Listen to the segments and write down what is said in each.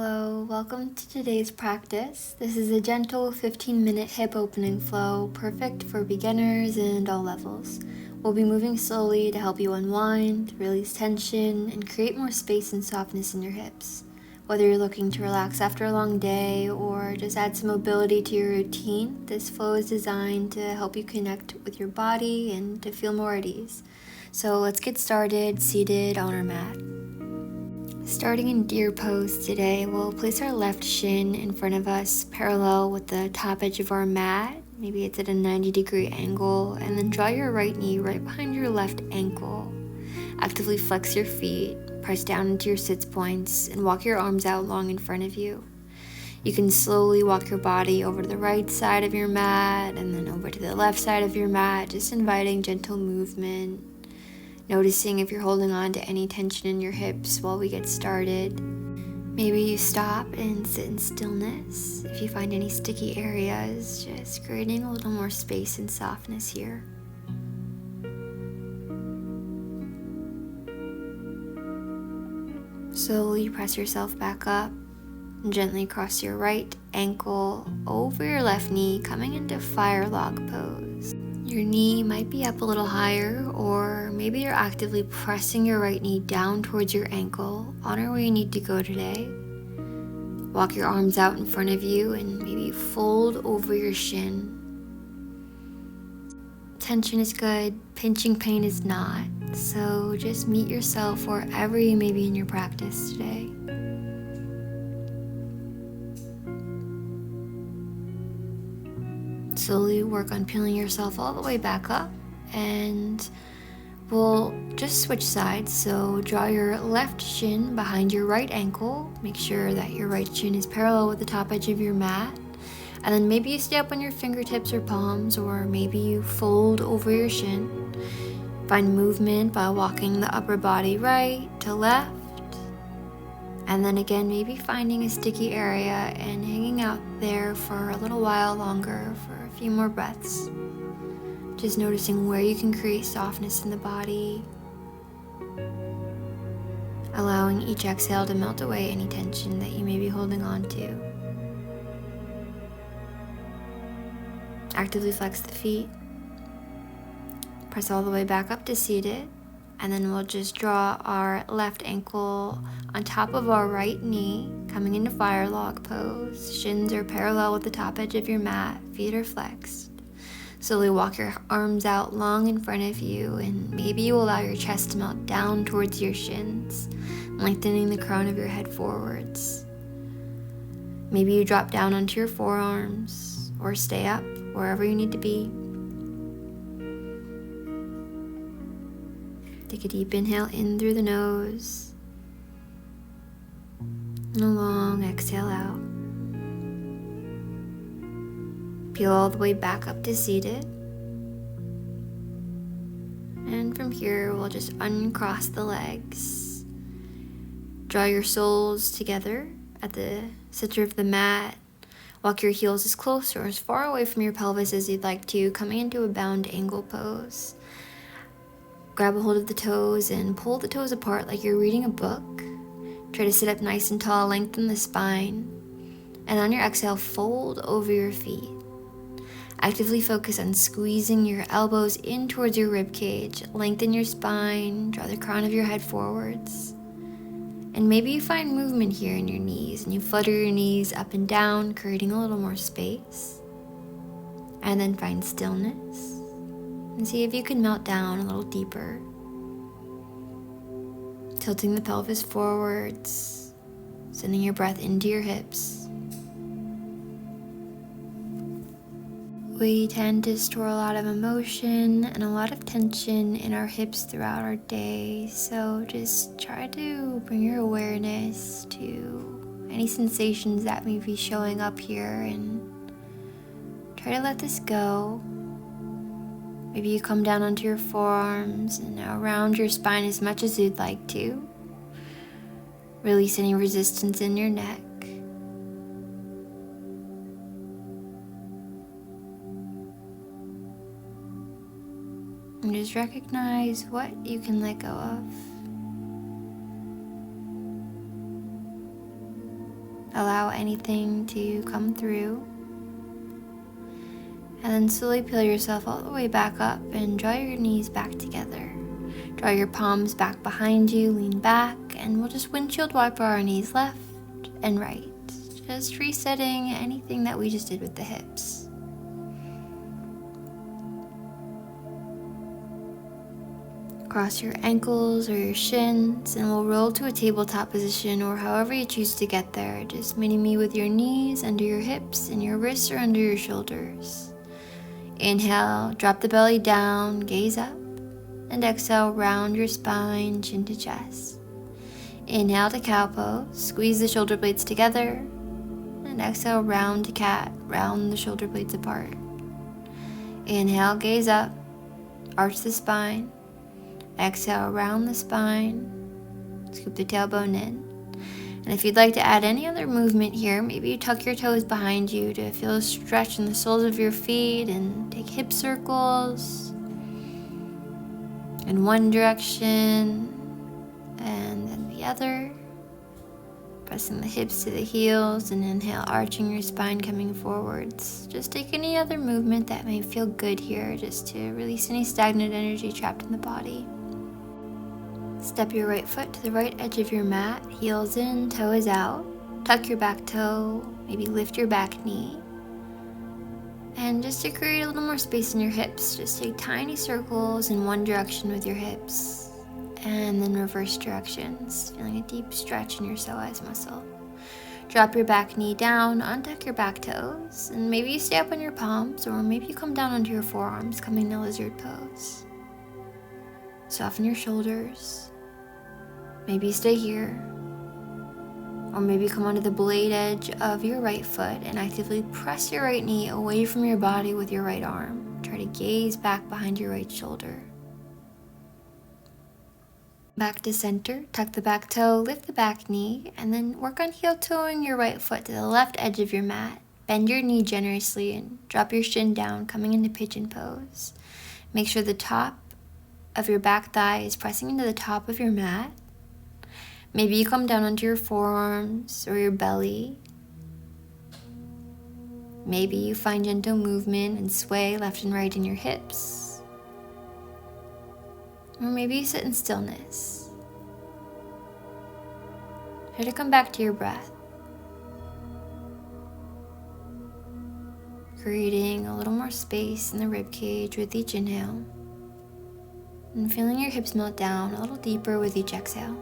Hello, welcome to today's practice. This is a gentle 15-minute hip opening flow, perfect for beginners and all levels. We'll be moving slowly to help you unwind, release tension, and create more space and softness in your hips. Whether you're looking to relax after a long day or just add some mobility to your routine, this flow is designed to help you connect with your body and to feel more at ease. So let's get started seated on our mat. Starting in deer pose today, we'll place our left shin in front of us parallel with the top edge of our mat. Maybe it's at a 90-degree angle, and then draw your right knee right behind your left ankle. Actively flex your feet, press down into your sits points, and walk your arms out long in front of you. You can slowly walk your body over to the right side of your mat and then over to the left side of your mat, just inviting gentle movement. Noticing if you're holding on to any tension in your hips while we get started. Maybe you stop and sit in stillness. If you find any sticky areas, just creating a little more space and softness here. Slowly press yourself back up and gently cross your right ankle over your left knee, coming into fire log pose. Your knee might be up a little higher, or maybe you're actively pressing your right knee down towards your ankle. Honor where you need to go today. Walk your arms out in front of you and maybe fold over your shin. Tension is good, pinching pain is not. So just meet yourself wherever you may be in your practice today. Slowly work on peeling yourself all the way back up, and we'll just switch sides. So draw your left shin behind your right ankle. Make sure that your right shin is parallel with the top edge of your mat. And then maybe you stay up on your fingertips or palms, or maybe you fold over your shin. Find movement by walking the upper body right to left. And then again, maybe finding a sticky area and hanging out there for a little while longer for a few more breaths. Just noticing where you can create softness in the body. Allowing each exhale to melt away any tension that you may be holding on to. Actively flex the feet. Press all the way back up to seated. And then we'll just draw our left ankle on top of our right knee, coming into fire log pose. Shins are parallel with the top edge of your mat, feet are flexed. Slowly walk your arms out long in front of you, and maybe you allow your chest to melt down towards your shins, lengthening the crown of your head forwards. Maybe you drop down onto your forearms, or stay up, wherever you need to be. Take a deep inhale in through the nose, and a long exhale out. Peel all the way back up to seated. And from here, we'll just uncross the legs. Draw your soles together at the center of the mat. Walk your heels as close or as far away from your pelvis as you'd like to, coming into a bound angle pose. Grab a hold of the toes and pull the toes apart like you're reading a book. Try to sit up nice and tall, lengthen the spine. And on your exhale, fold over your feet. Actively focus on squeezing your elbows in towards your rib cage. Lengthen your spine, draw the crown of your head forwards. And maybe you find movement here in your knees, and you flutter your knees up and down, creating a little more space. And then find stillness. And see if you can melt down a little deeper. Tilting the pelvis forwards, sending your breath into your hips. We tend to store a lot of emotion and a lot of tension in our hips throughout our day, so just try to bring your awareness to any sensations that may be showing up here and try to let this go. Maybe you come down onto your forearms and around your spine as much as you'd like to. Release any resistance in your neck. And just recognize what you can let go of. Allow anything to come through. And then slowly peel yourself all the way back up and draw your knees back together. Draw your palms back behind you, lean back, and we'll just windshield wiper our knees left and right. Just resetting anything that we just did with the hips. Cross your ankles or your shins, and we'll roll to a tabletop position, or however you choose to get there. Just mini-me with your knees under your hips and your wrists are under your shoulders. Inhale, drop the belly down, gaze up, and exhale, round your spine, chin to chest. Inhale to cow pose, squeeze the shoulder blades together, and exhale, round to cat, round the shoulder blades apart. Inhale, gaze up, arch the spine. Exhale, round the spine, scoop the tailbone in. And if you'd like to add any other movement here, maybe you tuck your toes behind you to feel a stretch in the soles of your feet and take hip circles in one direction and then the other. Pressing the hips to the heels, and inhale, arching your spine, coming forwards. Just take any other movement that may feel good here, just to release any stagnant energy trapped in the body. Step your right foot to the right edge of your mat, heels in, toes out. Tuck your back toe, maybe lift your back knee. And just to create a little more space in your hips, just take tiny circles in one direction with your hips. And then reverse directions, feeling a deep stretch in your psoas muscle. Drop your back knee down, untuck your back toes, and maybe you stay up on your palms, or maybe you come down onto your forearms, coming to lizard pose. Soften your shoulders. Maybe you stay here, or maybe come onto the blade edge of your right foot and actively press your right knee away from your body with your right arm. Try to gaze back behind your right shoulder. Back to center, tuck the back toe, lift the back knee, and then work on heel toeing your right foot to the left edge of your mat. Bend your knee generously and drop your shin down, coming into pigeon pose. Make sure the top of your back thigh is pressing into the top of your mat. Maybe you come down onto your forearms or your belly. Maybe you find gentle movement and sway left and right in your hips. Or maybe you sit in stillness. Try to come back to your breath, creating a little more space in the rib cage with each inhale, and feeling your hips melt down a little deeper with each exhale.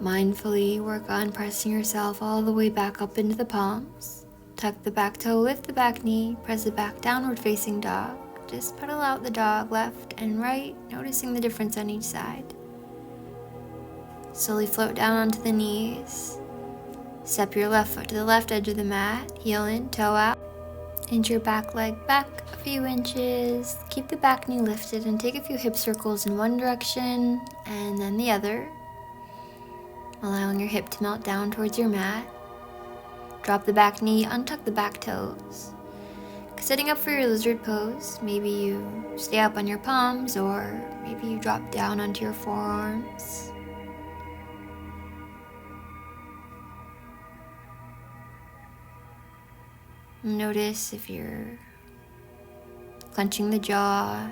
Mindfully work on pressing yourself all the way back up into the palms. Tuck the back toe, lift the back knee, press it back, downward facing dog. Just pedal out the dog left and right, noticing the difference on each side. Slowly float down onto the knees. Step your left foot to the left edge of the mat, heel in, toe out. Inch your back leg back a few inches. Keep the back knee lifted and take a few hip circles in one direction and then the other, allowing your hip to melt down towards your mat. Drop the back knee, untuck the back toes. Setting up for your lizard pose, maybe you stay up on your palms, or maybe you drop down onto your forearms. Notice if you're clenching the jaw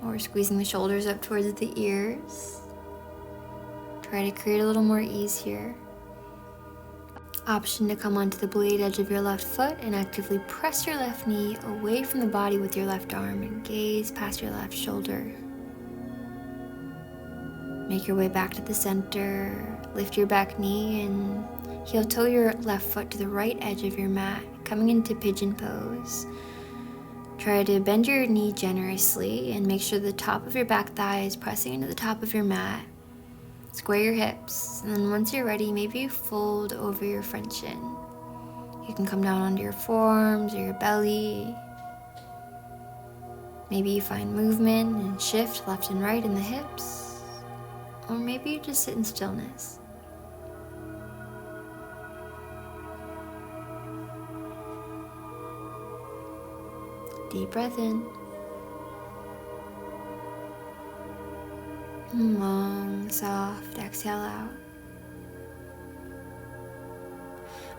or squeezing the shoulders up towards the ears. Try to create a little more ease here. Option to come onto the blade edge of your left foot and actively press your left knee away from the body with your left arm and gaze past your left shoulder. Make your way back to the center, lift your back knee and heel toe your left foot to the right edge of your mat, coming into pigeon pose. Try to bend your knee generously and make sure the top of your back thigh is pressing into the top of your mat. Square your hips, and then once you're ready, maybe you fold over your front shin. You can come down onto your forearms or your belly. Maybe you find movement and shift left and right in the hips, or maybe you just sit in stillness. Deep breath in. Long, soft exhale out.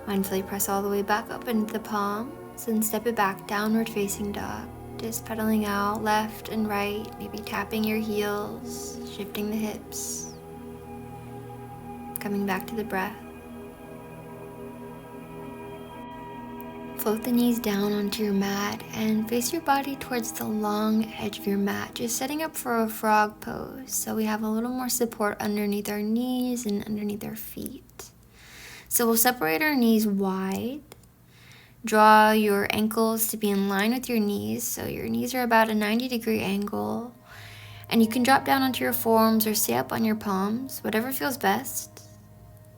Mindfully press all the way back up into the palms and step it back, downward facing dog. Just pedaling out left and right, maybe tapping your heels, shifting the hips, coming back to the breath. Float the knees down onto your mat and face your body towards the long edge of your mat, just setting up for a frog pose so we have a little more support underneath our knees and underneath our feet. So we'll separate our knees wide. Draw your ankles to be in line with your knees, so your knees are about a 90-degree angle. And you can drop down onto your forearms or stay up on your palms, whatever feels best.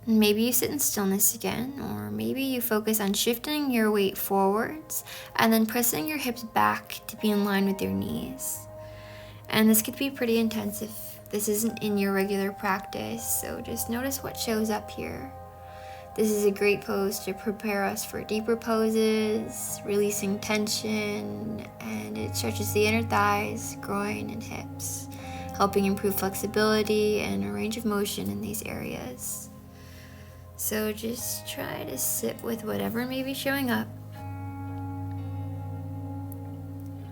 And maybe you sit in stillness again, or maybe you focus on shifting your weight forwards and then pressing your hips back to be in line with your knees. And this could be pretty intense if this isn't in your regular practice, so just notice what shows up here. This is a great pose to prepare us for deeper poses, releasing tension, and it stretches the inner thighs, groin, and hips, helping improve flexibility and a range of motion in these areas. So just try to sit with whatever may be showing up.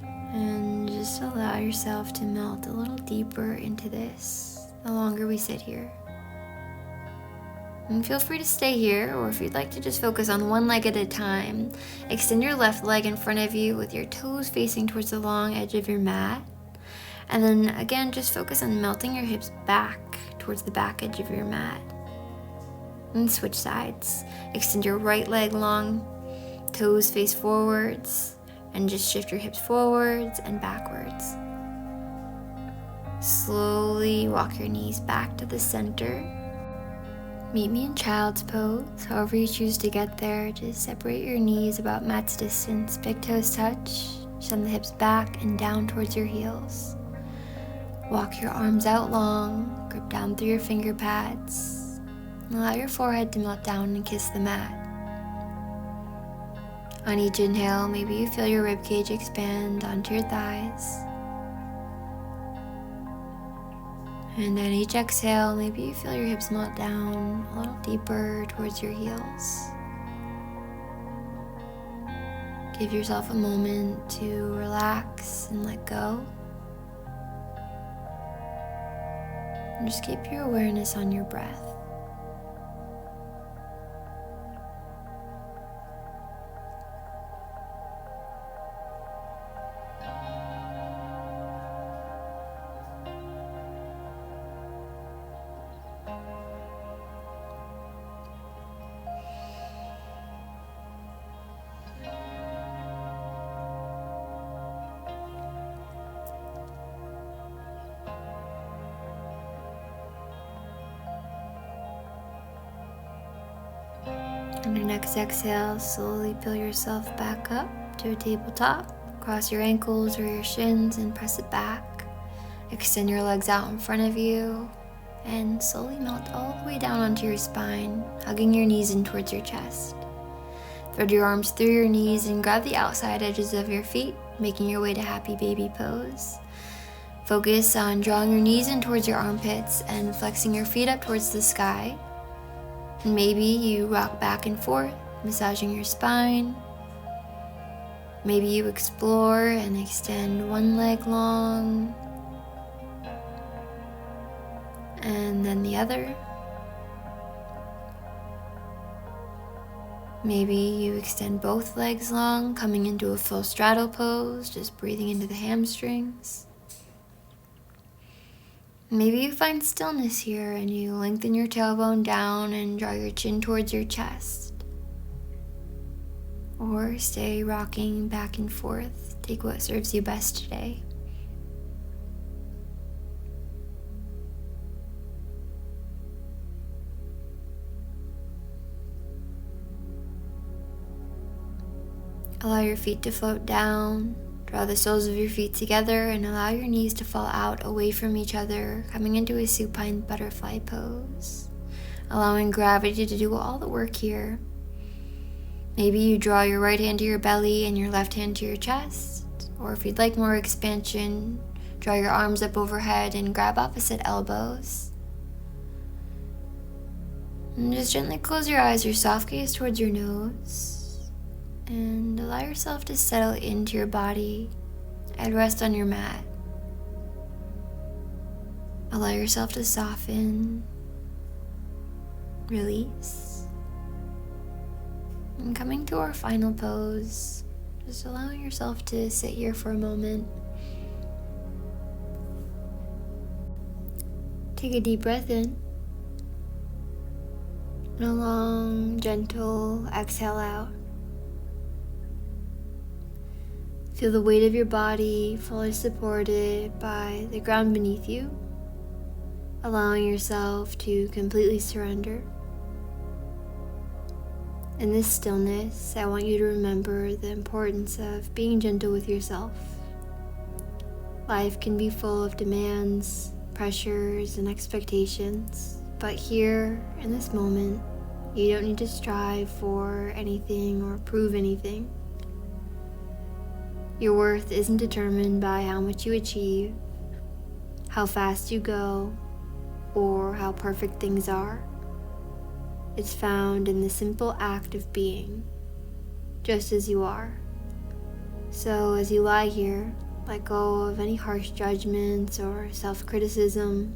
And just allow yourself to melt a little deeper into this the longer we sit here. And feel free to stay here, or if you'd like to just focus on one leg at a time, extend your left leg in front of you with your toes facing towards the long edge of your mat. And then again, just focus on melting your hips back towards the back edge of your mat. And switch sides. Extend your right leg long, toes face forwards, and just shift your hips forwards and backwards. Slowly walk your knees back to the center. Meet me in child's pose. However you choose to get there, just separate your knees about mat's distance. Big toes touch. Send the hips back and down towards your heels. Walk your arms out long. Grip down through your finger pads. And allow your forehead to melt down and kiss the mat. On each inhale, maybe you feel your ribcage expand onto your thighs. And on each exhale, maybe you feel your hips melt down a little deeper towards your heels. Give yourself a moment to relax and let go. And just keep your awareness on your breath. On your next exhale, slowly peel yourself back up to a tabletop. Cross your ankles or your shins and press it back. Extend your legs out in front of you and slowly melt all the way down onto your spine, hugging your knees in towards your chest. Thread your arms through your knees and grab the outside edges of your feet, making your way to happy baby pose. Focus on drawing your knees in towards your armpits and flexing your feet up towards the sky. And maybe you rock back and forth, massaging your spine. Maybe you explore and extend one leg long and then the other. Maybe you extend both legs long, coming into a full straddle pose, just breathing into the hamstrings. Maybe you find stillness here and you lengthen your tailbone down and draw your chin towards your chest. Or stay rocking back and forth. Take what serves you best today. Allow your feet to float down. Draw the soles of your feet together and allow your knees to fall out away from each other, coming into a supine butterfly pose. Allowing gravity to do all the work here. Maybe you draw your right hand to your belly and your left hand to your chest. Or if you'd like more expansion, Draw your arms up overhead and grab opposite elbows. And just gently close your eyes or soft gaze towards your nose. And allow yourself to settle into your body and rest on your mat. Allow yourself to soften, release. And coming to our final pose, just allowing yourself to sit here for a moment. Take a deep breath in. And a long, gentle exhale out. Feel the weight of your body fully supported by the ground beneath you, allowing yourself to completely surrender. In this stillness, I want you to remember the importance of being gentle with yourself. Life can be full of demands, pressures, and expectations, but here, in this moment, you don't need to strive for anything or prove anything. Your worth isn't determined by how much you achieve, how fast you go, or how perfect things are. It's found in the simple act of being, just as you are. So as you lie here, let go of any harsh judgments or self-criticism.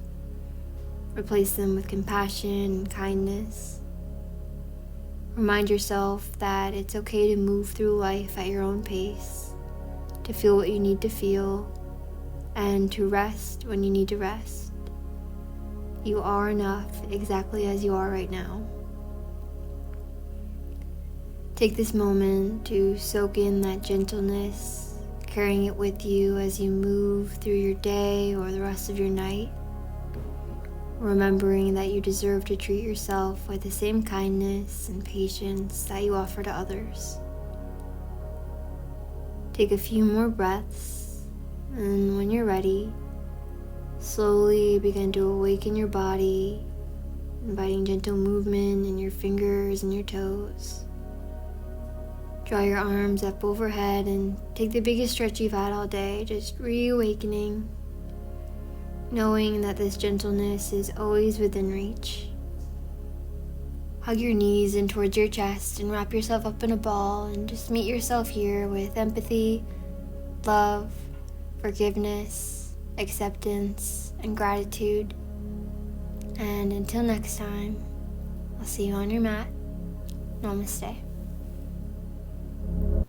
Replace them with compassion and kindness. Remind yourself that it's okay to move through life at your own pace, to feel what you need to feel, and to rest when you need to rest. You are enough exactly as you are right now. Take this moment to soak in that gentleness, carrying it with you as you move through your day or the rest of your night, remembering that you deserve to treat yourself with the same kindness and patience that you offer to others. Take a few more breaths, and when you're ready, slowly begin to awaken your body, inviting gentle movement in your fingers and your toes. Draw your arms up overhead and take the biggest stretch you've had all day, just reawakening, knowing that this gentleness is always within reach. Hug your knees in towards your chest and wrap yourself up in a ball and just meet yourself here with empathy, love, forgiveness, acceptance, and gratitude. And until next time, I'll see you on your mat. Namaste.